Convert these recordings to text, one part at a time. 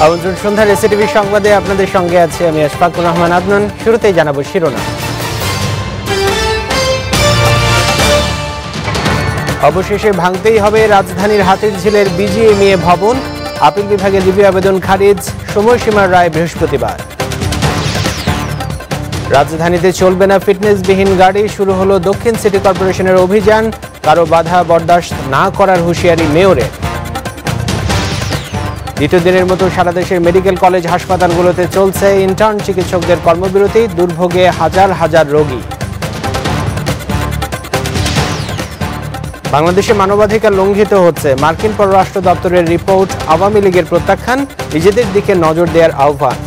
আমন্ত্রণ সন্ধ্যার এসএটিভি সংবাদে আপনাদের সঙ্গে আছে আমি আশফাকুর রহমান আদনান। শুরুতেই জানাবো শিরোনাম। অবশেষে ভাঙতেই হবে রাজধানীর হাতিরঝিলের বিজিএমইএ ভবন। আপিল বিভাগের রিভিউ আবেদন খারিজ, সময়সীমার রায় বৃহস্পতিবার। রাজধানীতে চলবে না ফিটনেসবিহীন গাড়ি, শুরু হলো দক্ষিণ সিটি কর্পোরেশনের অভিযান। কারো বাধা বরদাস্ত না করার হুঁশিয়ারি মেয়রের। দ্বিতীয় দিনের মতো সারা দেশের মেডিকেল কলেজ হাসপাতালগুলোতে চলছে ইন্টার্ন চিকিৎসকদের কর্মবিরতি, দুর্ভোগে হাজার হাজার রোগী। বাংলাদেশে মানবাধিকার লঙ্ঘিত হচ্ছে, মার্কিন পররাষ্ট্র দপ্তরের রিপোর্ট। আওয়ামী লীগের প্রত্যাখ্যান, নিজেদের দিকে নজর দেওয়ার আহ্বান।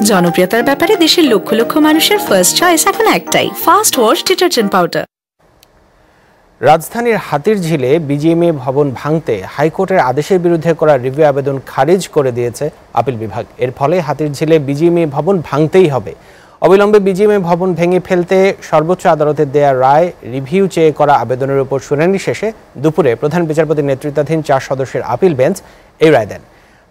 জনপ্রিয়তার ব্যাপারে দেশের লক্ষ লক্ষ মানুষের ফার্স্ট চয়েস এখন একটাই, ফাস্ট ওয়াশ ডিটারজেন্ট পাউডার। রাজধানীর হাতিরঝিলে বিজিএমইএ ভবন ভাঙতে হাইকোর্টের আদেশের বিরুদ্ধে করা রিভিউ আবেদন খারিজ করে দিয়েছে আপিল বিভাগ। এর ফলে হাতিরঝিলে বিজিএমইএ ভবন ভাঙতেই হবে। অবিলম্বে বিজিএমইএ ভবন ভেঙে ফেলতে সর্বোচ্চ আদালতের দেয়া রায় রিভিউ চেয়ে করা আবেদনের উপর শুনানি শেষে দুপুরে প্রধান বিচারপতির নেতৃত্বাধীন 4 সদস্যের আপিল বেঞ্চ এই রায় দেন।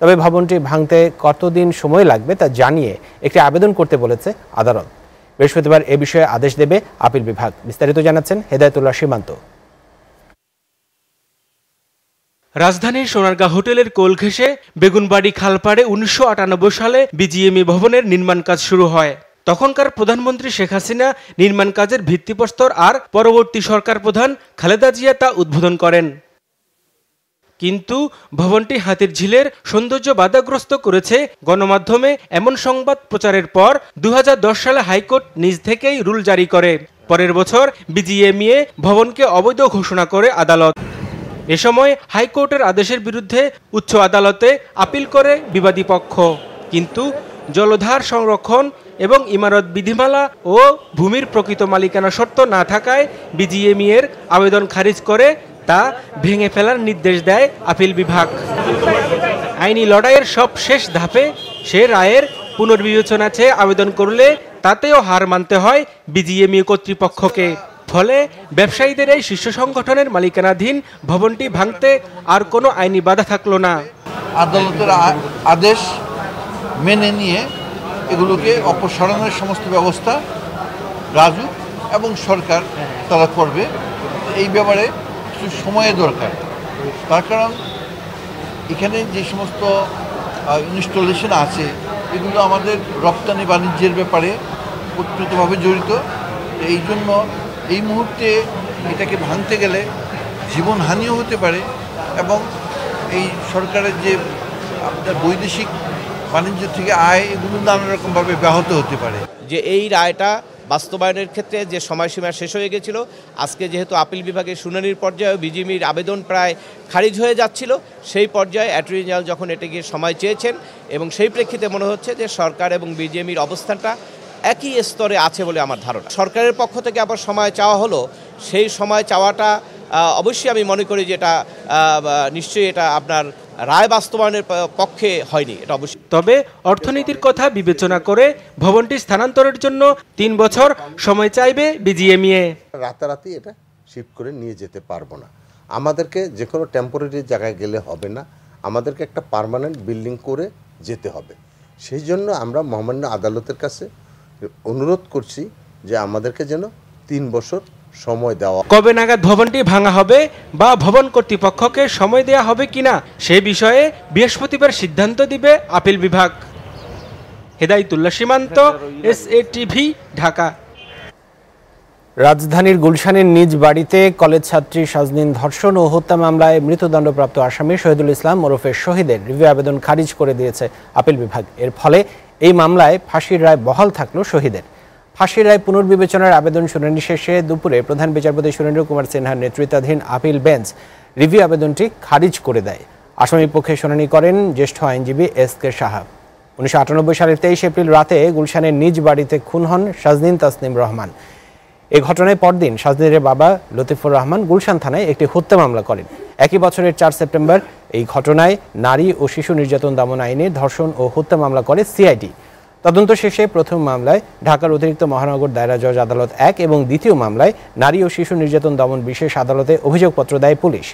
তবে ভবনটি ভাঙতে কতদিন সময় লাগবে তা জানিয়ে একটি আবেদন করতে বলেছে আদালত। বৃহস্পতিবার এ বিষয়ে আদেশ দেবে আপিল বিভাগ। বিস্তারিত জানাচ্ছেন হেদায়েতুল্লাহ সীমান্ত। রাজধানীর সোনারগাঁ হোটেলের কোল ঘেঁষে বেগুনবাড়ি খালপাড়ে 1998 সালে বিজিএমইএ ভবনের নির্মাণ কাজ শুরু হয়। তখনকার প্রধানমন্ত্রী শেখ হাসিনা নির্মাণ কাজের ভিত্তিপ্রস্তর আর পরবর্তী সরকার প্রধান খালেদা জিয়া তা উদ্বোধন করেন। কিন্তু ভবনটি হাতিরঝিলের সৌন্দর্য বাধাগ্রস্ত করেছে গণমাধ্যমে এমন সংবাদ প্রচারের পর 2010 সালে হাইকোর্ট নিজ থেকেই রুল জারি করে। পরের বছর বিজিএমইএ ভবনকে অবৈধ ঘোষণা করে আদালত। এ সময় হাইকোর্টের আদেশের বিরুদ্ধে উচ্চ আদালতে আপিল করে বিবাদী পক্ষ, কিন্তু জলধার সংরক্ষণ এবং ইমারত বিধিমালা ও ভূমির প্রকৃত মালিকানা শর্ত না থাকায় বিজিএমইএর আবেদন খারিজ করে তা ভেঙে ফেলার নির্দেশ দেয় আপিল বিভাগ। আইনি লড়াইয়ের সব শেষ ধাপে সে রায়ের পুনর্বিবেচনা চেয়ে আবেদন করলে তাতেও হার মানতে হয় বিজিএমইএ কর্তৃপক্ষকে। ফলে ব্যবসায়ীদের এই শীর্ষ সংগঠনের মালিকানাধীন ভবনটি ভাঙতে আর কোনো আইনি বাধা থাকলো না। আদালতের আদেশ মেনে নিয়ে এগুলোকে অপসারণের সমস্ত ব্যবস্থা রাজু এবং সরকার তারা করবে। এই ব্যাপারে কিছু সময়ের দরকার, তার কারণ এখানে যে সমস্ত ইনস্টলেশন আছে এগুলো আমাদের রপ্তানি বাণিজ্যের ব্যাপারে ওতপ্রোতভাবে জড়িত। এই জন্য এই মুহূর্তে এটাকে ভাঙতে গেলে জীবনহানিও হতে পারে এবং এই সরকারের যে আপনার বৈদেশিক বাণিজ্য থেকে আয় এগুলো নানা রকমভাবে ব্যাহত হতে পারে। যে এই রায়টা বাস্তবায়নের ক্ষেত্রে যে সময়সীমা শেষ হয়ে গেছিল, আজকে যেহেতু আপিল বিভাগের শুনানির পর্যায়ে বিজিএমইএর আবেদন প্রায় খারিজ হয়ে যাচ্ছিল, সেই পর্যায়ে অ্যাটর্নি জেনারেল যখন এটাকে সময় চেয়েছেন এবং সেই প্রেক্ষিতে মনে হচ্ছে যে সরকার এবং বিজিএমইর অবস্থানটা একই স্তরে আছে বলে আমার ধারণা। সরকারের পক্ষ থেকে আবার সময় চাওয়া হলো, সেই সময় চাওয়াটা অবশ্যই আমি মনে করি যে এটা নিশ্চয়ই এটা আপনার রায় বাস্তবায়নের পক্ষে হয়নি, এটা অবশ্যই। তবে অর্থনীতির কথা বিবেচনা করে ভবনটি স্থানান্তরের জন্য 3 বছর সময় চাইবে বিজিএমইএ। রাতারাতি এটা শিফট করে নিয়ে যেতে পারবো না, আমাদেরকে যে কোনো টেম্পোরারি জায়গায় গেলে হবে না, আমাদেরকে একটা পার্মানেন্ট বিল্ডিং করে যেতে হবে। সেই জন্য আমরা মহামান্য আদালতের কাছে অনুরোধ করছি যে আমাদেরকে যেন 3 বছর সময় দেওয়া। কবে নাগাদ ভবনটি ভাঙা হবে বা ভবন কর্তৃপক্ষকে সময় দেওয়া হবে কিনা সে বিষয়ে বৃহস্পতিবার সিদ্ধান্ত দিবে আপিল বিভাগ। হেদায়েতুল্লাহ সীমান্ত, এসএটিভি, ঢাকা। রাজধানীর গুলশানের নিজ বাড়িতে কলেজ ছাত্রী সাজনীন ধর্ষণ ও হত্যা মামলায় মৃত্যুদণ্ডপ্রাপ্ত আসামি শহীদুল ইসলাম ওরফে শহীদের রিভিউ আবেদন খারিজ করে দিয়েছে আপিল বিভাগ। এর ফলে এই মামলায় ফাঁসির রায় বহাল থাকলো শহীদের। ফাঁসির রায় পুনর্বিবেচনার আবেদন শুনানি শেষে দুপুরে প্রধান বিচারপতি সুরেন্দ্র কুমার সিনহার নেতৃত্বাধীন আপিল বেঞ্চ রিভিউ আবেদনটি খারিজ করে দেয়। আসামি পক্ষে শুনানি করেন জ্যেষ্ঠ আইনজীবী এস.কে সাহাব। 1998 সালের 23 এপ্রিল রাতে গুলশানের নিজ বাড়িতে খুন হন সাজনীন তাসনিম রহমান। এ ঘটনায় পরদিন সাজনীনের বাবা লতিফুর রহমান গুলশান থানায় একটি হত্যা মামলা করেন। একই বছরের 4 সেপ্টেম্বর এই ঘটনায় নারী ও শিশু নির্যাতন দমন আইনে ধর্ষণ ও হত্যা মামলা করে সিআইডি। তদন্ত শেষে প্রথম মামলায় ঢাকার অতিরিক্ত মহানগর দায়রা জজ আদালত 1 এবং দ্বিতীয় মামলায় নারী ও শিশু নির্যাতন দমন বিশেষ আদালতে অভিযোগপত্র দেয় পুলিশ।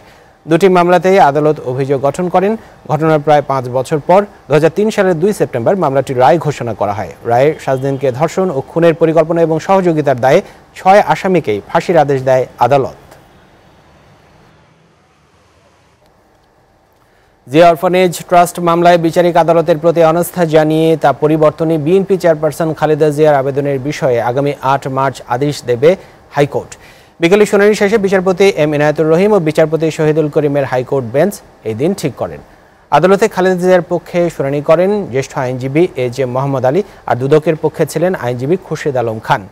দুটি মামলাতেই আদালত অভিযোগ গঠন করেন। ঘটনার প্রায় 5 বছর পর 2003 সালের 2 সেপ্টেম্বর মামলাটির রায় ঘোষণা করা হয়। রায়ে সাজদিনকে ধর্ষণ ও খুনের পরিকল্পনা এবং সহযোগিতার দায়ে 6 আসামিকেই ফাঁসির আদেশ দেয় আদালত। জিয়া অরফানেজ ট্রাস্ট মামলায় বিচারিক আদালতের প্রতি অনাস্থা জানিয়ে তা পরিবর্তনে বিএনপি চেয়ারপারসন খালেদা জিয়ার আবেদনের বিষয়ে আগামী 8 মার্চ আদেশ দেবে হাইকোর্ট। বিকেলে শুনানি শেষে বিচারপতি এম ইনায়েতুর রহিম ও বিচারপতি শহীদুল করিমের হাইকোর্ট বেঞ্চ এই দিন ঠিক করেন। আদালতে খালেদা জিয়ার পক্ষে শুনানি করেন জ্যেষ্ঠ আইনজীবী AJ মোহাম্মদ আলী, আর দুদকের পক্ষে ছিলেন আইনজীবী খুরশিদ আলম খান।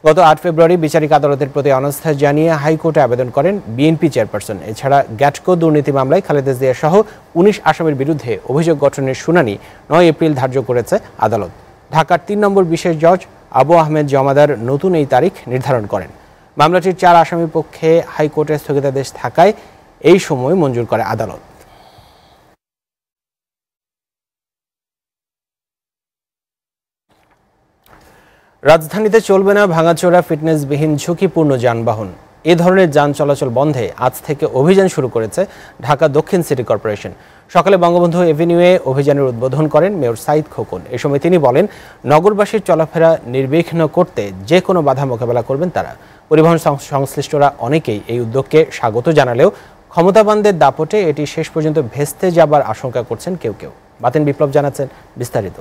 গত 8 ফেব্রুয়ারি বিচারিক আদালতের প্রতি অনাস্থা জানিয়ে হাইকোর্টে আবেদন করেন বিএনপি চেয়ারপারসন। এছাড়া গ্যাটকো দুর্নীতি মামলায় খালেদা জিয়া সহ 19 আসামির বিরুদ্ধে অভিযোগ গঠনের শুনানি 9 এপ্রিল ধার্য করেছে আদালত। ঢাকার 3 নম্বর বিশেষ জজ আবু আহমেদ জমাদার নতুন এই তারিখ নির্ধারণ করেন। মামলাটির 4 আসামির পক্ষে হাইকোর্টে স্থগিতাদেশ থাকায় এই সময় মঞ্জুর করে আদালত। রাজধানীতে চলবে না ভাঙাচোরা ফিটনেসবিহীন ঝুঁকিপূর্ণ যানবাহন। এ ধরনের যান চলাচল বন্ধে আজ থেকে অভিযান শুরু করেছে ঢাকা দক্ষিণ সিটি কর্পোরেশন। সকালে বঙ্গবন্ধু এভিনিউয়ে অভিযানের উদ্বোধন করেন মেয়র সাঈদ খোকন। এ সময় তিনি বলেন, নগরবাসীর চলাফেরা নির্বিঘ্ন করতে যে কোনো বাধা মোকাবেলা করবেন তারা। পরিবহন সংশ্লিষ্টরা অনেকেই এই উদ্যোগকে স্বাগত জানালেও ক্ষমতাবানদের দাপটে এটি শেষ পর্যন্ত ভেস্তে যাবার আশঙ্কা করছেন কেউ কেউ। বাতেন বিপ্লব জানাচ্ছেন বিস্তারিত।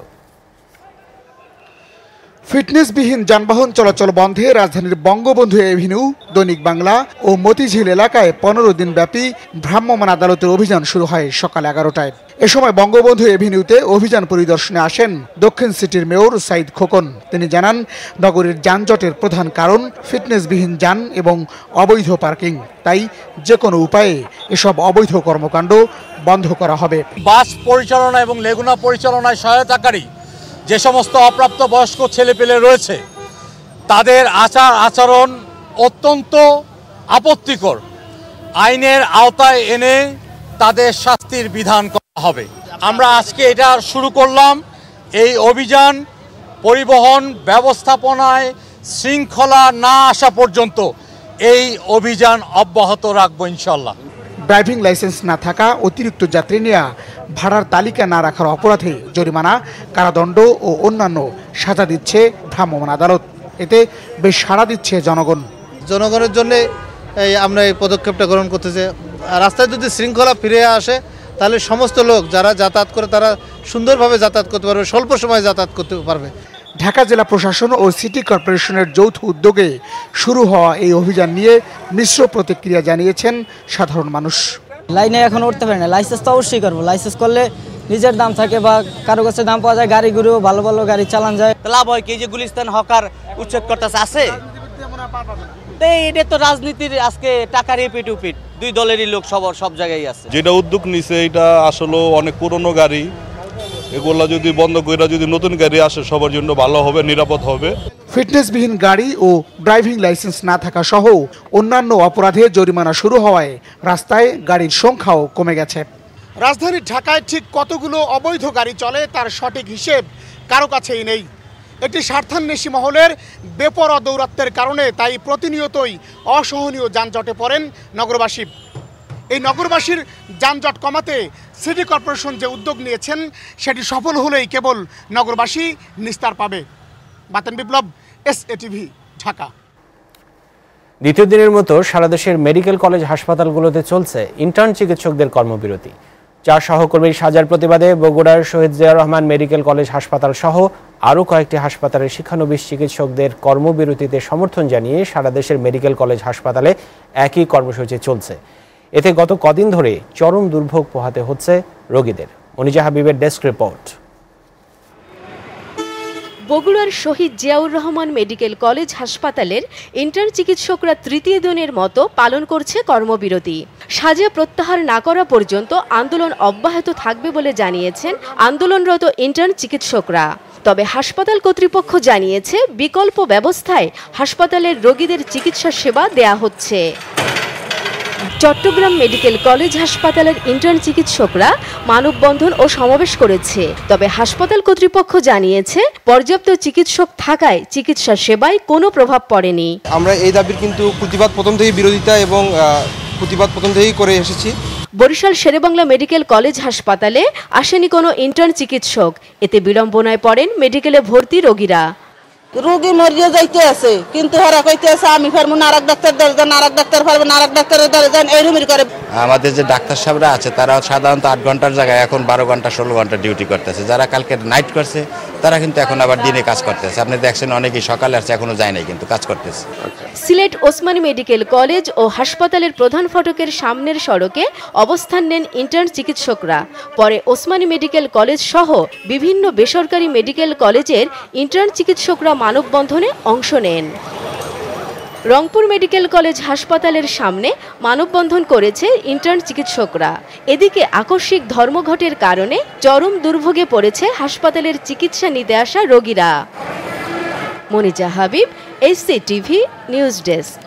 ফিটনেসবিহীন যানবাহন চলাচল বন্ধে রাজধানীর বঙ্গবন্ধু এভিনিউ, দৈনিক বাংলা ও মতিঝিল এলাকায় 15 দিন ব্যাপী ভ্রাম্যমাণ আদালতের অভিযান শুরু হয় সকাল 11টায়। এ সময় বঙ্গবন্ধু এভিনিউতে অভিযান পরিদর্শনে আসেন দক্ষিণ সিটির মেয়র সাঈদ খোকন। তিনি জানান, নগরীর যানজটের প্রধান কারণ ফিটনেসবিহীন যান এবং অবৈধ পার্কিং। তাই যে কোনো উপায়ে এসব অবৈধ কর্মকাণ্ড বন্ধ করা হবে। বাস পরিচালনা এবং লেগুনা পরিচালনায় সহায়তাকারী যে সমস্ত অপ্রাপ্ত বয়স্ক ছেলেপেলে রয়েছে তাদের আচরণ অত্যন্ত আপত্তিকর। আইনের আওতায় এনে তাদের শাস্তির বিধান করা হবে। আমরা আজকে এটা শুরু করলাম। এই অভিযান পরিবহন ব্যবস্থাপনায় শৃঙ্খলা না আসা পর্যন্ত এই অভিযান অব্যাহত রাখবো ইনশাল্লাহ। ড্রাইভিং লাইসেন্স না থাকা, অতিরিক্ত যাত্রী নেওয়া, ভাড়ার তালিকা না রাখার অপরাধে জরিমানা, কারাদণ্ড ও অন্যান্য সাজা দিচ্ছে ভ্রাম্যমাণ আদালত। এতে বেশ সাড়া দিচ্ছে জনগণের জন্য আমরা এই পদক্ষেপটা গ্রহণ করতেছি। রাস্তায় যদি শৃঙ্খলা ফিরে আসে তাহলে সমস্ত লোক যারা যাতায়াত করে তারা সুন্দরভাবে যাতায়াত করতে পারবে, স্বল্প সময়ে যাতায়াত করতে পারবে। ঢাকা জেলা প্রশাসন ও সিটি কর্পোরেশনের যৌথ উদ্যোগে শুরু হওয়া এই অভিযান নিয়ে মিশ্র প্রতিক্রিয়া জানিয়েছেন সাধারণ মানুষ। লাইনে এখন উঠতে পারে না, লাইসেন্স তো অবশ্যই করবো। লাইসেন্স করলে নিজের দাম থাকে বা কারো কাছে দাম পাওয়া যায়, গাড়িগুলো ভালো ভালো গাড়ি চালান যায়। লাভ হয় কি যে গুলিস্তান হকার উচ্ছেদ করতেছে আছে, এটা তো রাজনীতির আজকে টাকার এপিট উপিট, দুই দলেরই লোক সব জায়গায় আছে। যেটা উদ্যোগ নিছে এটা আসলে অনেক পুরনো গাড়ি, এগুলা যদি বন্ধ করে যদি নতুন গাড়ি আসে সবার জন্য ভালো হবে, নিরাপদ হবে। ফিটনেসবিহীন গাড়ি ও ড্রাইভিং লাইসেন্স না থাকা সহ অন্যান্য অপরাধে জরিমানা শুরু হওয়ায় রাস্তায় গাড়ির সংখ্যাও কমে গেছে। রাজধানী ঢাকায় ঠিক কতগুলো অবৈধ গাড়ি চলে তার সঠিক হিসেব কারো কাছেই নেই। একটি স্বার্থান্বেষী মহলের বেপরোয়া দৌরাত্ম্যের কারণে তাই প্রতিনিয়তই অসহনীয় যানজটে পড়েন নগরবাসী। এই নগরবাসীর যানজট কমাতে সিটি কর্পোরেশন যে উদ্যোগ নিয়েছেন সেটি সফল হলেই কেবল নগরবাসী নিস্তার পাবে। বাতেন বিপ্লব, SATV, ঢাকা। দ্বিতীয় দিনের মতো সারা দেশের মেডিকেল কলেজ হাসপাতালগুলোতে চলছে ইন্টার্ন চিকিৎসকদের কর্মবিরতি। 4 সহকর্মীর সাজার প্রতিবাদে বগুড়ার শহীদ জিয়াউর রহমান মেডিকেল কলেজ হাসপাতাল সহ আরও কয়েকটি হাসপাতালের শিক্ষানবিশ চিকিৎসকদের কর্মবিরতিতে সমর্থন জানিয়ে সারা দেশের মেডিকেল কলেজ হাসপাতালে একই কর্মসূচি চলছে। এতে গত কদিন ধরে চরম দুর্ভোগ পোহাতে হচ্ছে রোগীদের। মনিজা হাবিবের ডেস্ক রিপোর্ট। বগুড়ার শহীদ জিয়াউর রহমান মেডিকেল কলেজ হাসপাতালের ইন্টার্ন চিকিৎসকরা তৃতীয় দিনের মতো পালন করছে কর্মবিরতি। সাজা প্রত্যাহার না করা পর্যন্ত আন্দোলন অব্যাহত থাকবে বলে জানিয়েছেন আন্দোলনরত ইন্টার্ন চিকিৎসকরা। তবে হাসপাতাল কর্তৃপক্ষ জানিয়েছে বিকল্প ব্যবস্থায় হাসপাতালের রোগীদের চিকিৎসা সেবা দেয়া হচ্ছে। চট্টগ্রাম মেডিকেল কলেজ হাসপাতালের ইন্টার্ন চিকিৎসকরা মানববন্ধন ও সমাবেশ করেছে। তবে হাসপাতাল কর্তৃপক্ষ জানিয়েছে পর্যাপ্ত চিকিৎসক থাকায় চিকিৎসা সেবায় কোনো প্রভাব পড়েনি। আমরা এই দাবির কিন্তু প্রতিবাদ প্রথম থেকেই বিরোধিতা এবং প্রতিবাদ প্রথম থেকেই করে এসেছি। বরিশাল শেরেবাংলা মেডিকেল কলেজ হাসপাতালে আসেনি কোনো ইন্টার্ন চিকিৎসক, এতে বিড়ম্বনায় পড়েন মেডিকেলে ভর্তি রোগীরা। রোগী মরিয়া যাইতে আছে, কিন্তু হারা কইতে আছে আমি পারবো না, আরেক ডাক্তার দরকার, আরেক ডাক্তার পারবো না, আরেক ডাক্তারের দরকার, এইরকম করে। আমাদের যে ডাক্তার সাহেবরা আছে তারা সাধারণত 8 ঘন্টার জায়গায় এখন 12 ঘন্টা 16 ঘন্টা ডিউটি করতেছে। যারা কালকে নাইট করছে তারা কিন্তু এখন আবার দিনে কাজ করতেছে। আপনি দেখছেন অনেকেই সকালে আসছে, এখনো যায় নাই, কিন্তু কাজ করতেছে। সিলেট ওসমানী মেডিকেল কলেজ ও হাসপাতালের প্রধান ফটকের সামনের সড়কে অবস্থান নেন ইন্টার্ন চিকিৎসকরা। পরে ওসমানী মেডিকেল কলেজ সহ বিভিন্ন বেসরকারি মেডিকেল কলেজের ইন্টার্ন চিকিৎসকরা মানববন্ধনে অংশ নেন। রংপুর মেডিকেল কলেজ হাসপাতালের সামনে মানববন্ধন করেছে ইন্টার্ন চিকিৎসকরা। এদিকে আকস্মিক ধর্মঘটের কারণে চরম দুর্ভোগে পড়েছে হাসপাতালের চিকিৎসা নিতে আসা রোগীরা। Moniza Habib, SCTV news desk.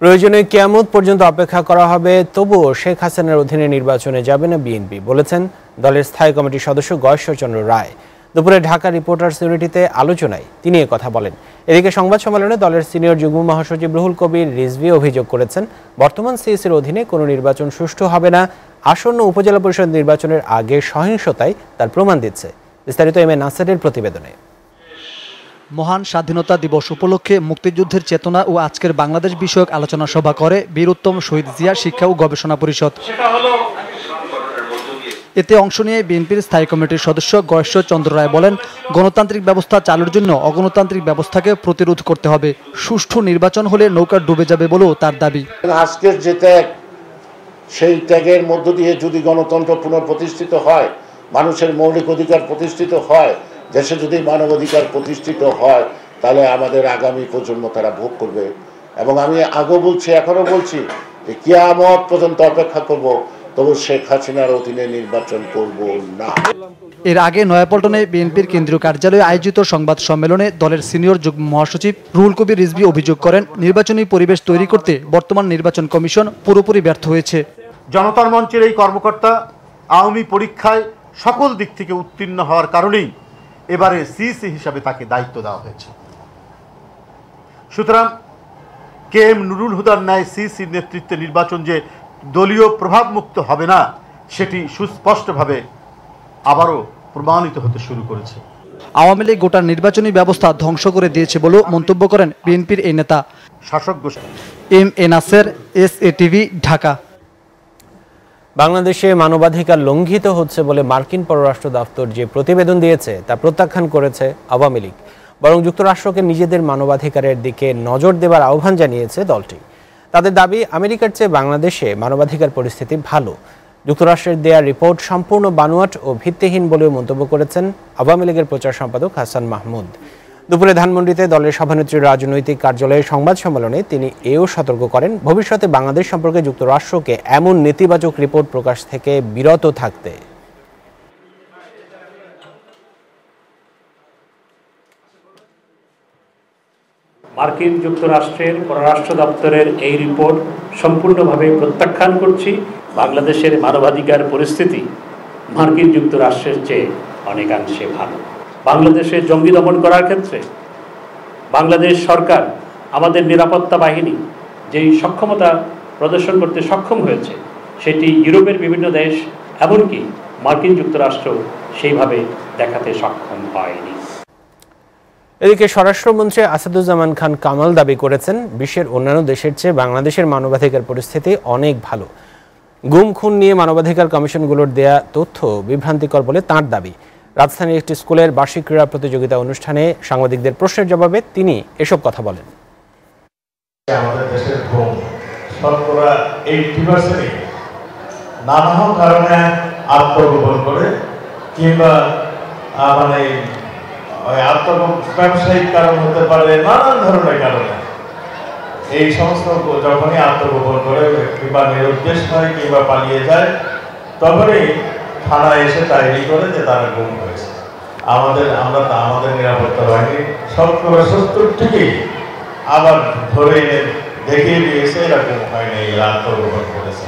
প্রয়োজনে কিয়ামত পর্যন্ত অপেক্ষা করা হবে, তবুও শেখ হাসিনার অধীনে নির্বাচনে যাবে না বিএনপি, বলেছেন দলের স্থায়ী কমিটির সদস্য গয়েশ্বরচন্দ্র রায়। দুপুরে ঢাকা রিপোর্টার্স ইউনিটিতে আলোচনায় তিনি কথা বলেন। এদিকে সংবাদ সম্মেলনে দলের সিনিয়র যুগ্ম মহাসচিব রুহুল কবির রিজভী অভিযোগ করেছেন, বর্তমান সিএসির অধীনে কোনো নির্বাচন সুষ্ঠু হবে না, আসন্ন উপজেলা পরিষদ নির্বাচনের আগে সহিংসতায় তার প্রমাণ দিচ্ছে। বিস্তারিত এম এ নাসেরের প্রতিবেদনে। মহান স্বাধীনতা দিবস উপলক্ষে মুক্তিযুদ্ধের চেতনা ও আজকের বাংলাদেশ বিষয়ক আলোচনা সভা করে বীরোত্তম শহীদ জিয়া শিক্ষা ও গবেষণা পরিষদ। এতে অংশ নিয়ে বিএনপির স্থায়ী কমিটির সদস্য গয়েশ্বরচন্দ্র রায় বলেন, গণতান্ত্রিক ব্যবস্থা চালুর জন্য অগণতান্ত্রিক ব্যবস্থাকে প্রতিরোধ করতে হবে। সুষ্ঠু নির্বাচন হলে নৌকা ডুবে যাবে বলেও তার দাবি। আজকের যে ত্যাগ, সেই ত্যাগের মধ্য দিয়ে যদি গণতন্ত্র পুনঃপ্রতিষ্ঠিত হয়, মানুষের মৌলিক অধিকার প্রতিষ্ঠিত হয়, দেশে যদি মানবাধিকার প্রতিষ্ঠিত হয়, তাহলে আমাদের আগামী প্রজন্ম তারা ভোগ করবে। এবং আমি আগেও বলছি, এখনো বলছি যে কিয়ামত পর্যন্ত অপেক্ষা করব, তবু শেখ হাসিনার অধীনে নির্বাচন করব না। এর আগে নয়াপল্টনে বিএনপির কেন্দ্রীয় কার্যালয়ে আয়োজিত সংবাদ সম্মেলনে দলের সিনিয়র যুগ্ম মহাসচিব রুহুল কবির রিজভী অভিযোগ করেন, নির্বাচনী পরিবেশ তৈরি করতে বর্তমান নির্বাচন কমিশন পুরোপুরি ব্যর্থ হয়েছে। জনতার মঞ্চের এই কর্মকর্তা আওয়ামী পরীক্ষায় সকল দিক থেকে উত্তীর্ণ হওয়ার কারণেই এবারে সিসি হিসাবে তাকে দায়িত্ব দেওয়া হয়েছে। সুতরাং KM নুরুল হুদার ন্যায় সিসির নেতৃত্বে নির্বাচন যে দলীয় প্রভাবমুক্ত হবে না, সেটি সুস্পষ্টভাবে আবারও প্রমাণিত হতে শুরু করেছে। আওয়ামী লীগ গোটা নির্বাচনী ব্যবস্থা ধ্বংস করে দিয়েছে বলেও মন্তব্য করেন বিএনপির এই নেতা। শাসক গোষ্ঠী। M A Naser, SATV, Dhaka. বাংলাদেশে মানবাধিকার লঙ্ঘিত হচ্ছে বলে মার্কিন পররাষ্ট্র দপ্তর যে প্রতিবেদন দিয়েছে তা প্রত্যাখ্যান করেছে আওয়ামী লীগ। বরং যুক্তরাষ্ট্রকে নিজেদের মানবাধিকারের দিকে নজর দেবার আহ্বান জানিয়েছে দলটি। তাদের দাবি, আমেরিকার চেয়ে বাংলাদেশে মানবাধিকার পরিস্থিতি ভালো। যুক্তরাষ্ট্রের দেয়া রিপোর্ট সম্পূর্ণ বানোয়াট ও ভিত্তিহীন বলেও মন্তব্য করেছেন আওয়ামী লীগের প্রচার সম্পাদক হাসান মাহমুদ। দুপুরে ধানমন্ডিতে দলের সভানেত্রীর রাজনৈতিক কার্যালয়ে সংবাদ সম্মেলনে তিনি এও সতর্ক করেন, ভবিষ্যতে বাংলাদেশ সম্পর্কে যুক্তরাষ্ট্রকে এমন নেতিবাচক রিপোর্ট প্রকাশ থেকে বিরত থাকতে। মার্কিন যুক্তরাষ্ট্রের পররাষ্ট্র দপ্তরের এই রিপোর্ট সম্পূর্ণভাবে প্রত্যাখ্যান করছি। বাংলাদেশের মানবাধিকার পরিস্থিতি মার্কিন যুক্তরাষ্ট্রের চেয়ে অনেকাংশে ভালো। বাংলাদেশে জঙ্গি দমন করার ক্ষেত্রে বাংলাদেশ সরকার, আমাদের নিরাপত্তা বাহিনী যেই সক্ষমতা প্রদর্শন করতে সক্ষম হয়েছে, সেটি ইউরোপের বিভিন্ন দেশ, এমনকি মার্কিন যুক্তরাষ্ট্র সেইভাবে দেখাতে সক্ষম হয়নি। এদিকে স্বরাষ্ট্রমন্ত্রী আসাদুজ্জামান খান কামাল দাবি করেছেন, বিশ্বের অন্যান্য দেশের চেয়ে বাংলাদেশের মানবাধিকার পরিস্থিতি অনেক ভালো। গুম খুন নিয়ে মানবাধিকার কমিশনগুলোর দেয়া তথ্য বিভ্রান্তিকর বলে তাঁর দাবি। রাজধানীর একটি স্কুলের বার্ষিক ক্রীড়া প্রতিযোগিতা অনুষ্ঠানে সাংবাদিকদের প্রশ্নের জবাবে তিনি এসব কথা বলেন। আমাদের দেশের গুম শতকরা 80% নানা কারণে আত্মগোপন করে, কিংবা মানে ব্যবসায়িক কারণ হতে পারে, নানান ধরনের কারণে এই সমস্ত যখনই আত্মগোপন করে কিংবা নিরুদ্দেশ হয় কিংবা পালিয়ে যায়, তখনই থানায় এসে ডায়েরি করে যে তারা গুম হয়েছে। আমাদের নিরাপত্তা বাহিনী 70% আবার ধরে এনে দেখিয়ে দিয়েছে এরা গুম হয়নি, এরা আত্মগোপন করেছে।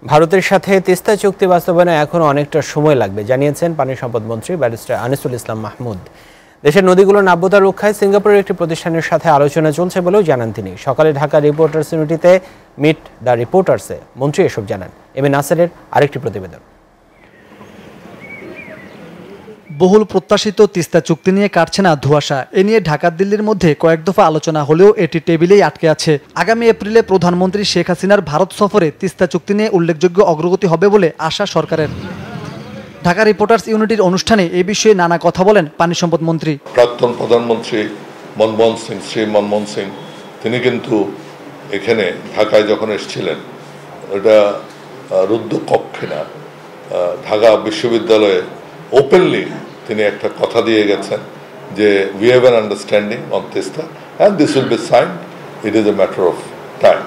ভারতের সাথে তিস্তা চুক্তি বাস্তবায়নে এখনও অনেকটা সময় লাগবে জানিয়েছেন পানি সম্পদ মন্ত্রী ব্যারিস্টার আনিসুল ইসলাম মাহমুদ। দেশের নদীগুলোর নাব্যতা রক্ষায় সিঙ্গাপুরের একটি প্রতিষ্ঠানের সাথে আলোচনা চলছে বলেও জানান তিনি। সকালে ঢাকা রিপোর্টার্স ইউনিটিতে মিট দ্য রিপোর্টার্সে মন্ত্রী এসব জানান। এম এ নাসেরের আরেকটি প্রতিবেদন। বহুল প্রত্যাশিত তিস্তা চুক্তি নিয়ে কাটছে না ধোঁয়াশা। এ নিয়ে ঢাকা দিল্লির মধ্যে কয়েক দফা আলোচনা হলেও এটি টেবিলেই আটকে আছে। আগামী এপ্রিলে প্রধানমন্ত্রী শেখ হাসিনার ভারত সফরে তিস্তা চুক্তি নিয়ে উল্লেখযোগ্য অগ্রগতি হবে বলে আশা সরকারের। ঢাকা রিপোর্টার্স ইউনিটির অনুষ্ঠানে এই বিষয়ে নানা কথা বলেন পানি সম্পদ মন্ত্রী। প্রাক্তন প্রধানমন্ত্রী মনমোহন সিং, শ্রী মনমোহন সিং, তিনি কিন্তু এখানে ঢাকায় যখন এসেছিলেন, এটা রুদ্ধ কক্ষে না, ঢাকা বিশ্ববিদ্যালয়ে ওপেনলি তিনি একটা কথা দিয়ে গেছেন যে we have an understanding on Teesta and this will be signed, it is a matter of time.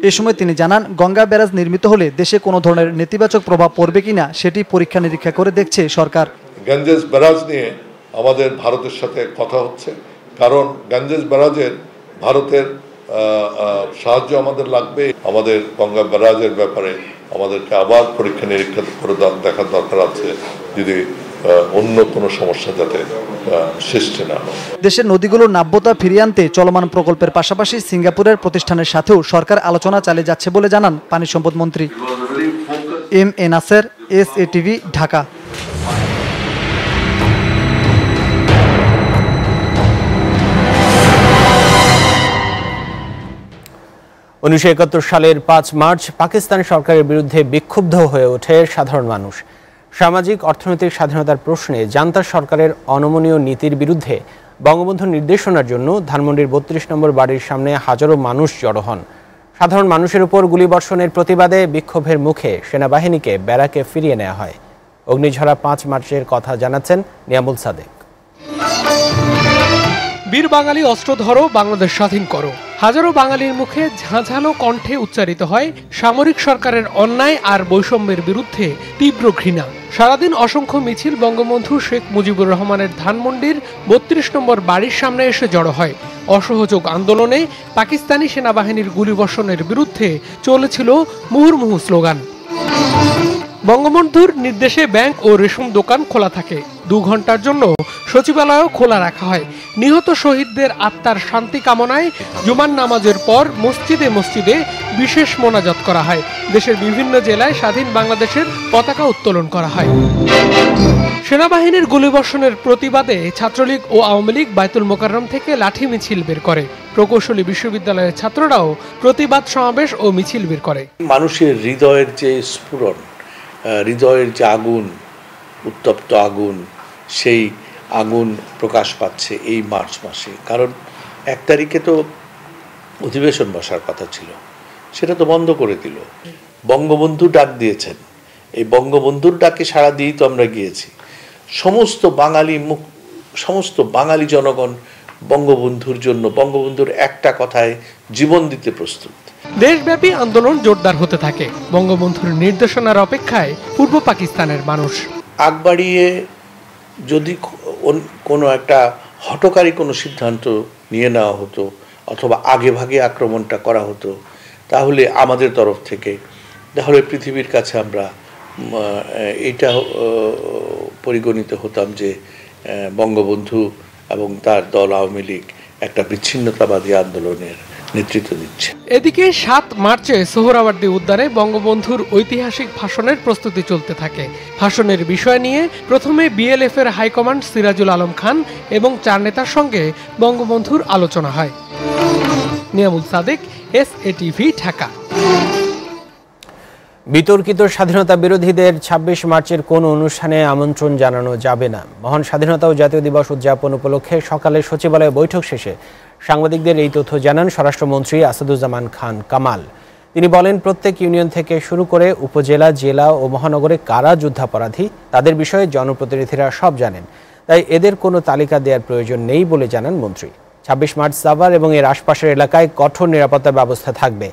এ সময় তিনি জানান, গঙ্গা ব্যারাজ নির্মিত হলে দেশে কোনো ধরনের নেতিবাচক প্রভাব পড়বে কিনা সেটি পরীক্ষা নিরীক্ষা করে দেখছে সরকার। গঞ্জেস ব্যারাজ নিয়ে আমাদের ভারতের সাথে কথা হচ্ছে, কারণ গঞ্জেস ব্যারাজের ভারতের সাহায্য আমাদের লাগবে। আমাদের গঙ্গা ব্যারাজের ব্যাপারে আমাদেরকে আবার পরীক্ষা নিরীক্ষা করে দেখার দরকার আছে, যদি অন্য কোনো সমস্যা যাতে সৃষ্টি না হয়। দেশের নদীগুলোর নাব্যতা ফিরিয়ে আনতে চলমান প্রকল্পের পাশাপাশি সিঙ্গাপুরের প্রতিষ্ঠানের সাথেও সরকার আলোচনা চালিয়ে যাচ্ছে বলে জানান পানি সম্পদ মন্ত্রী। M A Naser, SATV, Dhaka. 1971 সালের 5 মার্চ পাকিস্তান সরকারের বিরুদ্ধে বিক্ষুব্ধ হয়ে ওঠে সাধারণ মানুষ। সামাজিক অর্থনৈতিক স্বাধীনতার প্রশ্নে জান্তা সরকারের অনমনীয় নীতির বিরুদ্ধে বঙ্গবন্ধুর নির্দেশনার জন্য ধানমন্ডির 32 নম্বর বাড়ির সামনে হাজারো মানুষ জড়ো হন। সাধারণ মানুষের উপর গুলিবর্ষণের প্রতিবাদে বিক্ষোভের মুখে সেনাবাহিনীকে ব্যারাকে ফিরিয়ে নেওয়া হয়। অগ্নিঝরা 5 মার্চের কথা জানাচ্ছেন নিয়ামুল সাদেক। বীর বাঙালি অস্ত্র ধরো, বাংলাদেশ স্বাধীন করো। হাজারো বাঙালির মুখে ঝাঁঝালো কণ্ঠে উচ্চারিত হয় সামরিক সরকারের অন্যায় আর বৈষম্যের বিরুদ্ধে তীব্র ঘৃণা। সারাদিন অসংখ্য মিছিল বঙ্গবন্ধু শেখ মুজিবুর রহমানের ধানমন্ডির 32 নম্বর বাড়ির সামনে এসে জড়ো হয়। অসহযোগ আন্দোলনে পাকিস্তানি সেনাবাহিনীর গুলিবর্ষণের বিরুদ্ধে চলেছিল মুহুর্মুহু স্লোগান। বঙ্গবন্ধুর নির্দেশে ব্যাংক ও রেশন দোকান খোলা থাকে। 2 ঘন্টার জন্য সচিবালয়ও খোলা রাখা হয়। নিহত শহীদদের আত্মার শান্তি কামনায় জুমার নামাজের পর মসজিদে মসজিদে বিশেষ মোনাজাত করা হয়। দেশের বিভিন্ন জেলায় স্বাধীন বাংলাদেশের পতাকা উত্তোলন করা হয়। সেনাবাহিনীর গুলিবর্ষণের প্রতিবাদে ছাত্রলীগ ও আওয়ামী লীগ বায়তুল মোকাররম থেকে লাঠি মিছিল বের করে। প্রকৌশলী বিশ্ববিদ্যালয়ের ছাত্ররাও প্রতিবাদ সমাবেশ ও মিছিল বের করে। মানুষের হৃদয়ের যে স্ফুরণ, হৃদয়ের যে আগুন, উত্তপ্ত আগুন, সেই আগুন প্রকাশ পাচ্ছে এই মার্চ মাসে। কারণ 1 তারিখে তো অধিবেশন বসার কথা ছিল, সেটা তো বন্ধ করে দিল। বঙ্গবন্ধু ডাক দিয়েছেন, এই বঙ্গবন্ধুর ডাকে সাড়া দিয়েই তো আমরা গিয়েছি। সমস্ত বাঙালি জনগণ বঙ্গবন্ধুর জন্য, বঙ্গবন্ধুর একটা কথায় জীবন দিতে প্রস্তুত। দেশব্যাপী আন্দোলন জোরদার হতে থাকে। বঙ্গবন্ধুর নির্দেশনার অপেক্ষায় পূর্ব পাকিস্তানের মানুষ। আগ বাড়িয়ে যদি কোনো একটা হঠকারী কোনো সিদ্ধান্ত নিয়ে নেওয়া হতো অথবা আগে ভাগে আক্রমণটা করা হতো, তাহলে আমাদের তরফ থেকে, তাহলে পৃথিবীর কাছে আমরা এটা পরিগণিত হতাম যে বঙ্গবন্ধু এবং তার দল আওয়ামী লীগ একটা বিচ্ছিন্নতাবাদী আন্দোলনের নেতৃত্ব দিচ্ছে। এদিকে 7 মার্চে সোহরাওয়ার্দী উদ্যানে বঙ্গবন্ধুর ঐতিহাসিক ভাষণের প্রস্তুতি চলতে থাকে। ভাষণের বিষয় নিয়ে প্রথমে BLF এর হাইকমান্ড সিরাজুল আলম খান এবং 4 নেতার সঙ্গে বঙ্গবন্ধুর আলোচনা হয়। নিয়ামুল সাদেক, SATV, ঢাকা। বিতর্কিত স্বাধীনতা বিরোধীদের 26 মার্চের কোন অনুষ্ঠানে আমন্ত্রণ জানানো যাবে না। মহান স্বাধীনতা ও জাতীয় দিবস উদযাপন উপলক্ষে সকালে সচিবালয়ে বৈঠক শেষে সাংবাদিকদের এই তথ্য জানান স্বরাষ্ট্রমন্ত্রী আসাদুজ্জামান খান কামাল। তিনি বলেন, প্রত্যেক ইউনিয়ন থেকে শুরু করে উপজেলা, জেলা ও মহানগরে কারা যুদ্ধাপরাধী তাদের বিষয়ে জনপ্রতিনিধিরা সব জানেন, তাই এদের কোনো তালিকা দেওয়ার প্রয়োজন নেই বলে জানান মন্ত্রী। 26 মার্চ সাভার এবং এর আশপাশের এলাকায় কঠোর নিরাপত্তা ব্যবস্থা থাকবে।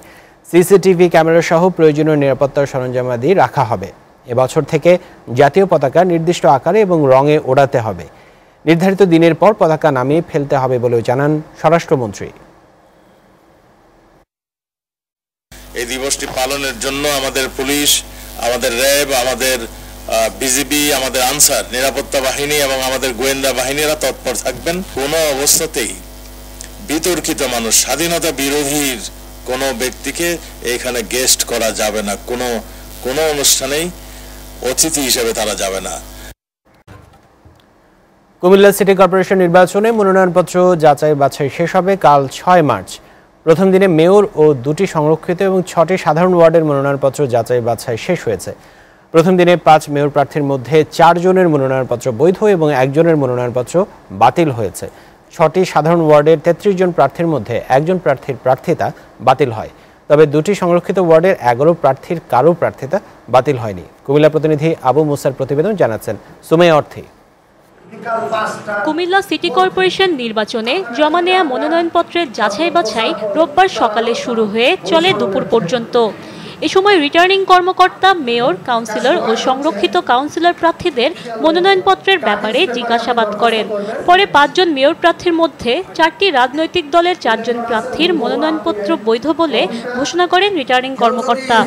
CCTV ক্যামেরা সহ প্রয়োজনীয় নিরাপত্তার সরঞ্জামাদি রাখা হবে। এবছর থেকে জাতীয় পতাকা নির্দিষ্ট আকারে এবং রঙে ওড়াতে হবে। নির্ধারিত দিনের পর পতাকা নামিয়ে ফেলতে হবে বলেও জানান স্বরাষ্ট্রমন্ত্রী। এই দিবসটি পালনের জন্য আমাদের পুলিশ, আমাদের র্যাব, আমাদের বিজিবি, আমাদের আনসার, নিরাপত্তা বাহিনী এবং আমাদের গোয়েন্দা বাহিনীরা তৎপর থাকবেন। কোনো অবস্থাতেই বিতর্কিত মানুষ, স্বাধীনতা বিরোধীর কোনো ব্যক্তিকে এখানে গেস্ট করা যাবে না, কোনো অনুষ্ঠানেই অতিথি হিসেবে তারা যাবে না। কুমিল্লা সিটি কর্পোরেশন নির্বাচনে মনোনয়নপত্র যাচাই বাছাই শেষ হবে কাল 6 মার্চ। প্রথম দিনে মেয়র ও 2টি সংরক্ষিত এবং 6টি সাধারণ ওয়ার্ডের মনোনয়নপত্র যাচাই বাছাই শেষ হয়েছে। প্রথম দিনে 5 মেয়র প্রার্থীর মধ্যে 4 জনের মনোনয়নপত্র বৈধ এবং 1 জনের মনোনয়নপত্র বাতিল হয়েছে। 6টি সাধারণ ওয়ার্ডের 33 জন প্রার্থীর মধ্যে 1 জন প্রার্থীর প্রার্থিতা বাতিল হয়। তবে 2টি সংরক্ষিত ওয়ার্ডের 11 প্রার্থীর কারো প্রার্থিতা বাতিল হয়নি। কুমিল্লা প্রতিনিধি আবু মুসার প্রতিবেদন জানাচ্ছেন সুমাইয়া অর্থী। কুমিল্লা সিটি কর্পোরেশন নির্বাচনে জমা নেওয়া মনোনয়নপত্রের যাচাই বাছাই রোববার সকালে শুরু হয়ে চলে দুপুর পর্যন্ত। এ সময় রিটার্নিং কর্মকর্তা মেয়র, কাউন্সিলর ও সংরক্ষিত কাউন্সিলর প্রার্থীদের মনোনয়নপত্রের ব্যাপারে জিজ্ঞাসাবাদ করেন। পরে 5 জন মেয়র প্রার্থীর মধ্যে 4টি রাজনৈতিক দলের 4 জন প্রার্থীর মনোনয়নপত্র বৈধ বলে ঘোষণা করেন রিটার্নিং কর্মকর্তা।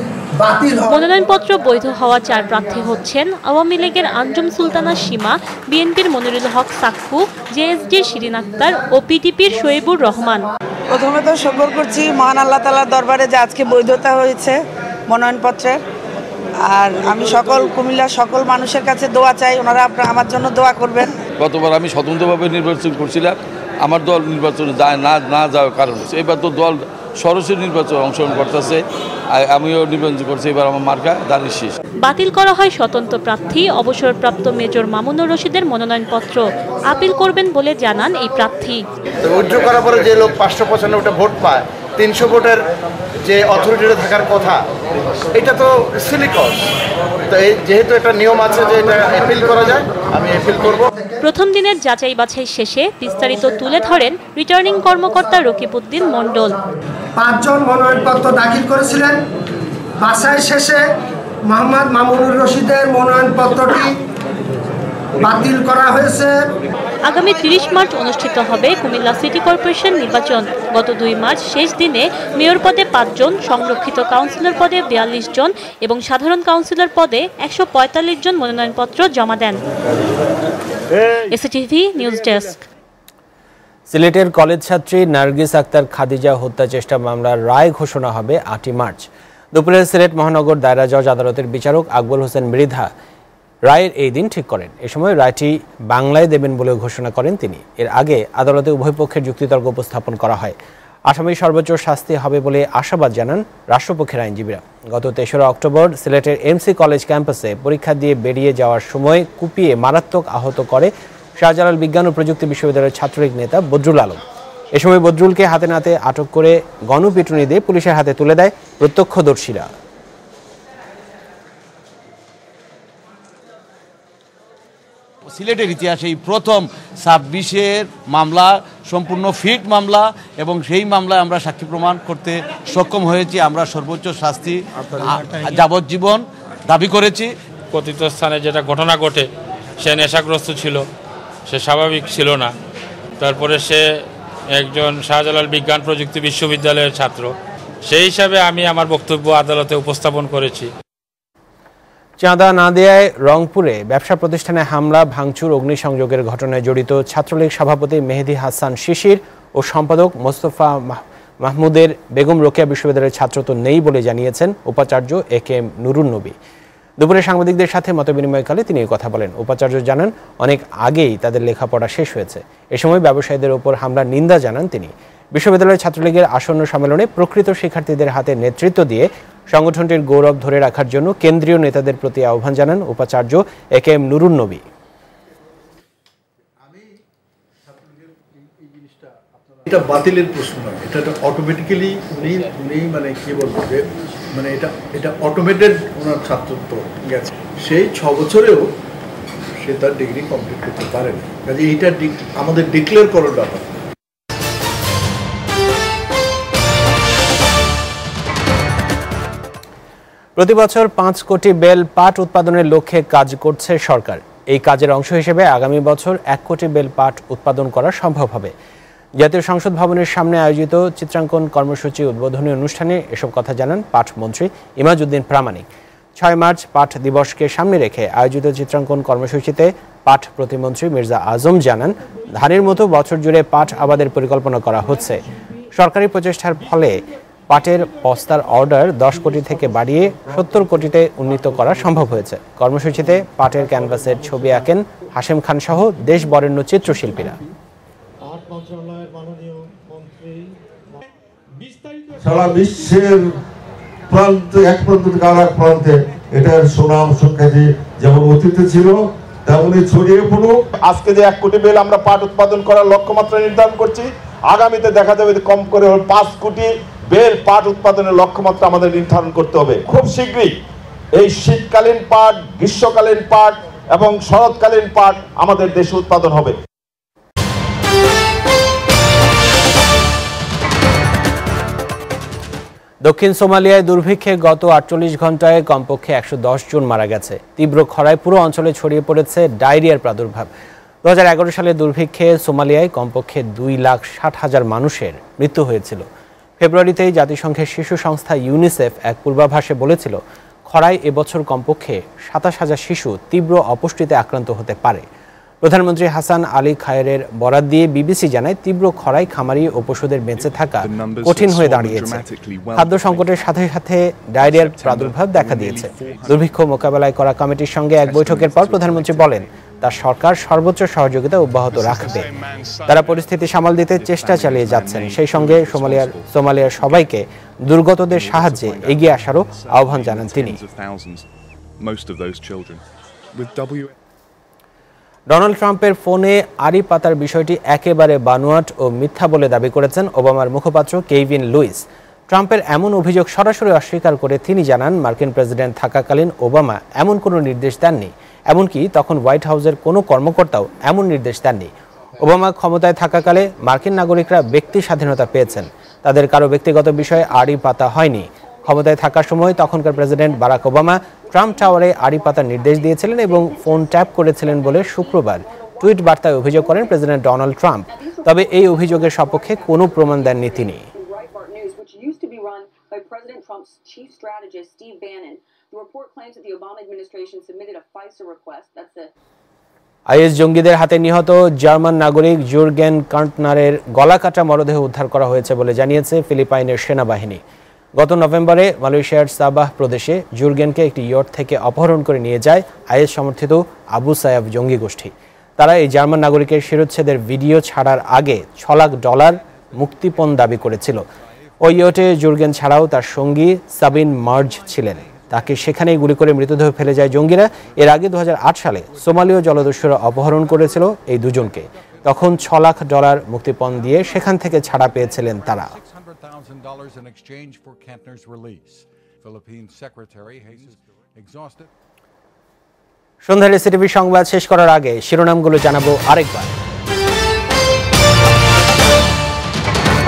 মনোনয়নপত্র বৈধ হওয়া 4 প্রার্থী হচ্ছেন আওয়ামী লীগের আঞ্জুম সুলতানা সীমা, বিএনপির মনিরুল হক সাক্কু, জেএসডির শিরিন আক্তার ও পিডিপির শোয়েবুর রহমান। প্রথমে তো শুকর করছি মহান আল্লাহ তাআলার দরবারে যে আজকে বৈধতা হয়েছে মনোনয়নপত্রের। আর আমি কুমিল্লার সকল মানুষের কাছে দোয়া চাই, ওনারা আমার জন্য দোয়া করবেন। গতবার আমি স্বতন্ত্রভাবে নির্বাচন করছিলাম, আমার দল নির্বাচনে না যাওয়ার কারণ হচ্ছে এবার তো দল সরাসরি নির্বাচনে অংশগ্রহণ করতেছে, আমিও নির্বাচন করছি, এবার আমার মার্কা দাঁড়িয়ে শেষ। বাতিল করা হয় স্বতন্ত্র প্রার্থী অবসরপ্রাপ্ত মেজর মামুনুর রশিদের মনোনয়নপত্র। আপিল করবেন বলে জানান এই প্রার্থী। উইথড্র করার পরে যে লোক 595টা ভোট পায়, 300 ভোটের যে অথরিটিতে থাকার কথা, এটা তো সিলি কজ। তো যেহেতু একটা নিয়ম আছে যে এটা অ্যাপিল করা যায়, আমি অ্যাপিল করব। প্রথম দিনের যাচাই বাছাই শেষে বিস্তারিত তুলে ধরেন রিটার্নিং কর্মকর্তা রকিবউদ্দিন মণ্ডল। 5 জন মনোনয়নপত্র দাখিল করেছিলেন। বাছাই শেষে মোহাম্মদ মামুনুর রশিদের মনোনয়নপত্রটি বাতিল করা হয়েছে। আগামী 30 মার্চ অনুষ্ঠিত হবে কুমিল্লা সিটি কর্পোরেশন নির্বাচন। গত 2 মার্চ শেষ দিনে মেয়র পদে 5 জন, সংরক্ষিত কাউন্সিলর পদে 42 জন এবং সাধারণ কাউন্সিলর পদে 145 জন মনোনয়নপত্র জমা দেন। STV news desk. সিলেটের কলেজ ছাত্রী নার্গিস আক্তার খাদিজা হত্যা চেষ্টা মামলার রায় ঘোষণা হবে 8 মার্চ। দুপুরে সিলেট মহানগর দায়রা জজ আদালতের বিচারক আকবর হোসেন মৃধা রায়ের এই দিন ঠিক করেন। এ সময় রায়টি বাংলায় দেবেন বলে ঘোষণা করেন তিনি। এর আগে আদালতে উভয় পক্ষের যুক্তিতর্ক উপস্থাপন করা হয়। আসামির সর্বোচ্চ শাস্তি হবে বলে আশাবাদ জানান রাষ্ট্রপক্ষের আইনজীবীরা। গত 3রা অক্টোবর সিলেটের এমসি কলেজ ক্যাম্পাসে পরীক্ষা দিয়ে বেরিয়ে যাওয়ার সময় কুপিয়ে মারাত্মক আহত করে শাহজালাল বিজ্ঞান ও প্রযুক্তি বিশ্ববিদ্যালয়ের ছাত্রলীগ নেতা বদরুল আলম। এ সময় বদরুলকে হাতে নাতে আটক করে গণপিটুনি দিয়ে পুলিশের হাতে তুলে দেয় প্রত্যক্ষদর্শীরা। সিলেটের ইতিহাসে এই প্রথম 26-এর মামলা সম্পূর্ণ ফিট মামলা এবং সেই মামলায় আমরা সাক্ষী প্রমাণ করতে সক্ষম হয়েছি। আমরা সর্বোচ্চ শাস্তি যাবজ্জীবন দাবি করেছি। কথিত স্থানে যেটা ঘটনা ঘটে, সে নেশাগ্রস্ত ছিল, সে স্বাভাবিক ছিল না। তারপরে সে একজন শাহজালাল বিজ্ঞান প্রযুক্তি বিশ্ববিদ্যালয়ের ছাত্র। সেই হিসাবে আমি আমার বক্তব্য আদালতে উপস্থাপন করেছি। চাঁদা না দেয়ায় রংপুরে ব্যবসা প্রতিষ্ঠানে হামলা, ভাঙচুর, অগ্নিসংযোগের ঘটনায় জড়িত ছাত্রলীগ সভাপতি মেহেদী হাসান শিশির ও সম্পাদক মোস্তফা মাহমুদের বেগম রোকেয়া বিশ্ববিদ্যালয়ের ছাত্র তো নেই বলে জানিয়েছেন উপাচার্য একেএম নুরুন নবী। দুপুরে সাংবাদিকদের সাথে মতবিনিময়কালে তিনি কথা বলেন। উপাচার্য জানান, অনেক আগেই তাদের লেখাপড়া শেষ হয়েছে। এ সময় ব্যবসায়ীদের ওপর হামলার নিন্দা জানান তিনি। বিশ্ববিদ্যালয়ের ছাত্রলীগের আসন্ন সম্মেলনে প্রকৃত শিক্ষার্থীদের হাতে নেতৃত্ব দিয়ে সংগঠনটির গৌরব ধরে রাখার জন্য কেন্দ্রীয় নেতাদের প্রতি আহ্বান জানান উপাচার্য একেএম নুরুন নবী। এটা বাতিলের প্রশ্ন নয়, এটা অটোমেটিক্যালি উনি মানে কি বলবো যে মানে এটা অটোমেটেড ওনার ছাত্রত্ব গেছে। সেই 6 বছরেও সে তার ডিগ্রি কমপ্লিট করতে পারে না। কাজে এইটা আমাদের ডিক্লেয়ার করার ব্যাপার। প্রতি বছর 5 কোটি বেল পাট উৎপাদনের লক্ষ্যে কাজ করছে সরকার। এই কাজের অংশ হিসেবে আগামী বছর 1 কোটি বেল পাট উৎপাদন করা সম্ভব হবে। জাতীয় সংসদ ভবনের সামনে আয়োজিত চিত্রাঙ্কন কর্মসূচি উদ্বোধনী অনুষ্ঠানে এসব কথা জানান পাট মন্ত্রী ইমাজউদ্দিন প্রামাণিক। 6 মার্চ পাঠ দিবসকে সামনে রেখে আয়োজিত চিত্রাঙ্কন কর্মসূচিতে পাঠ প্রতিমন্ত্রী মির্জা আজম জানান, ধানের মতো বছর জুড়ে পাঠ আবাদের পরিকল্পনা করা হচ্ছে। সরকারি প্রচেষ্টার ফলে পাটের বস্তার অর্ডার 10 কোটি থেকে বাড়িয়ে 70 কোটিতে উন্নীত করা সম্ভব হয়েছে। কর্মসূচিতে পাটের ক্যানভাসের ছবি আঁকেন হাশেম খান সহ দেশ বরেণ্য চিত্রশিল্পীরা। সারা বিশ্বের প্রান্তে এক প্রান্ত থেকে আর এক প্রান্তে এটার সুনাম সুখ্যাতি যেমন অতীতে ছিল তেমনই ছড়িয়ে পড়ুক। আজকে যে 1 কোটি বেল আমরা পাট উৎপাদন করার লক্ষ্যমাত্রা নির্ধারণ করছি, আগামীতে দেখা যাবে কম করে 5 কোটি বেল পাট উৎপাদনের লক্ষ্যমাত্রা আমাদের নির্ধারণ করতে হবে। খুব শীঘ্রই এই শীতকালীন পাট, গ্রীষ্মকালীন পাট এবং শরৎকালীন পাট আমাদের দেশে উৎপাদন হবে। দক্ষিণ সোমালিয়ায় দুর্ভিক্ষে গত 48 ঘন্টায় কমপক্ষে 110 জন মারা গেছে। তীব্র খরায় পুরো অঞ্চলে ছড়িয়ে পড়েছে ডায়রিয়ার প্রাদুর্ভাব। 2011 সালে দুর্ভিক্ষে সোমালিয়ায় কমপক্ষে 2,60,000 মানুষের মৃত্যু হয়েছিল। ফেব্রুয়ারিতেই জাতিসংঘের শিশু সংস্থা ইউনিসেফ এক পূর্বাভাসে বলেছিল, খরায় এবছর কমপক্ষে 27,000 শিশু তীব্র অপুষ্টিতে আক্রান্ত হতে পারে। প্রধানমন্ত্রী হাসান আলী খায়েরের বরাত দিয়ে বিবিসি জানায়, তীব্র খরায় খামারি ও পশুদের বেঁচে থাকা কঠিন হয়ে দাঁড়িয়েছে। খাদ্য সংকটের সাথে সাথে ডায়রিয়ার প্রাদুর্ভাব দেখা দিয়েছে। দুর্ভিক্ষ মোকাবেলায় করা কমিটির সঙ্গে এক বৈঠকের পর প্রধানমন্ত্রী বলেন, তার সরকার সর্বোচ্চ সহযোগিতা অব্যাহত রাখবে। তারা পরিস্থিতি সামাল দিতে চেষ্টা চালিয়ে যাচ্ছেন। সেই সঙ্গে সোমালিয়ার সবাইকে দুর্গতদের সাহায্যে এগিয়ে আসারও আহ্বান জানান তিনি। ডোনাল্ড ট্রাম্পের ফোনে আড়ি পাতার বিষয়টি একেবারে বানোয়াট ও মিথ্যা বলে দাবি করেছেন ওবামার মুখপাত্র কেভিন লুইস। ট্রাম্পের এমন অভিযোগ সরাসরি অস্বীকার করে তিনি জানান, মার্কিন প্রেসিডেন্ট থাকাকালীন ওবামা এমন কোনো নির্দেশ দেননি। এমনকি তখন হোয়াইট হাউসের কোনো কর্মকর্তাও এমন নির্দেশ দেননি। ওবামা ক্ষমতায় থাকাকালে মার্কিন নাগরিকরা ব্যক্তি স্বাধীনতা পেয়েছেন, তাদের কারো ব্যক্তিগত বিষয়ে আড়ি পাতা হয়নি। ক্ষমতায় থাকার সময় তখনকার প্রেসিডেন্ট বারাক ওবামা ট্রাম্প টাওয়ারে আড়ি পাতার নির্দেশ দিয়েছিলেন এবং ফোন ট্যাপ করেছিলেন বলে শুক্রবার টুইট বার্তায় অভিযোগ করেন প্রেসিডেন্ট ডোনাল্ড ট্রাম্প। তবে এই অভিযোগের সপক্ষে কোনো প্রমাণ দেননি তিনি। আইএস জঙ্গিদের হাতে নিহত জার্মান নাগরিক জুরগেন কান্টনারের গলাকাটা মরদেহ উদ্ধার করা হয়েছে বলে জানিয়েছে ফিলিপাইনের সেনাবাহিনী। গত নভেম্বরে মালয়েশিয়ার সাবাহ প্রদেশে জুরগেনকে একটি ইয়ট থেকে অপহরণ করে নিয়ে যায় আইএস সমর্থিত আবু সায়াফ জঙ্গি গোষ্ঠী। তারা এই জার্মান নাগরিকের শিরোচ্ছেদের ভিডিও ছাড়ার আগে $6 লাখ মুক্তিপণ দাবি করেছিল। ওই ইয়টে জুরগেন ছাড়াও তার সঙ্গী সাবিন মার্জ ছিলেন। তাকে সেখানেই গুলি করে মৃতদেহ ফেলে যায় জঙ্গিরা। এর আগে 2008 সালে সোমালীয় জলদস্যুরা অপহরণ করেছিল এই দুজনকে। তখন $6 লাখ মুক্তিপণ দিয়ে সেখান থেকে ছাড়া পেয়েছিলেন তারা। সন্ধ্যার এসিটিভি সংবাদ শেষ করার আগে শিরোনামগুলো জানাবো আরেকবার।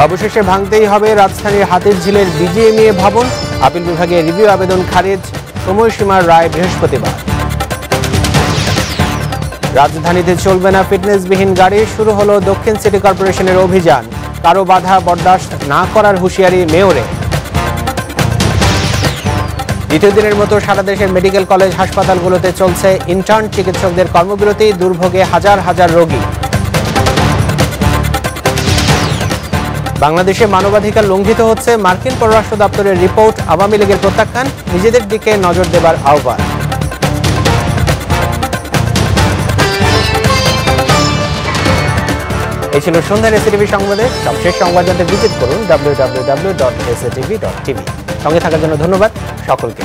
অবশেষে ভাঙতেই হবে রাজধানীর হাতিরঝিলের বিজিএমইএ ভবন। আপিল বিভাগে রিভিউ আবেদন খারিজ, সময়সীমার রায় বৃহস্পতিবার। রাজধানীতে চলবে না ফিটনেসবিহীন গাড়ি, শুরু হলো দক্ষিণ সিটি কর্পোরেশনের অভিযান। কারো বাধা বরদাস্ত না করার হুঁশিয়ারি মেয়রের। দ্বিতীয় দিনের মতো সারা দেশের মেডিকেল কলেজ হাসপাতালগুলোতে চলছে ইন্টার্ন চিকিৎসকদের কর্মবিরতি, দুর্ভোগে হাজার হাজার রোগী। বাংলাদেশে মানবাধিকার লঙ্ঘিত হচ্ছে, মার্কিন পররাষ্ট্র দপ্তরের রিপোর্ট, আওয়ামী লীগের প্রত্যাখ্যান, নিজেদের দিকে নজর দেবার আহ্বান। এই ছিল সন্ধ্যার এসিটিভি সংবাদে সবশেষ সংবাদ জানতে ভিজিট করুন www.sctv.tv। সঙ্গে থাকার জন্য ধন্যবাদ সকলকে।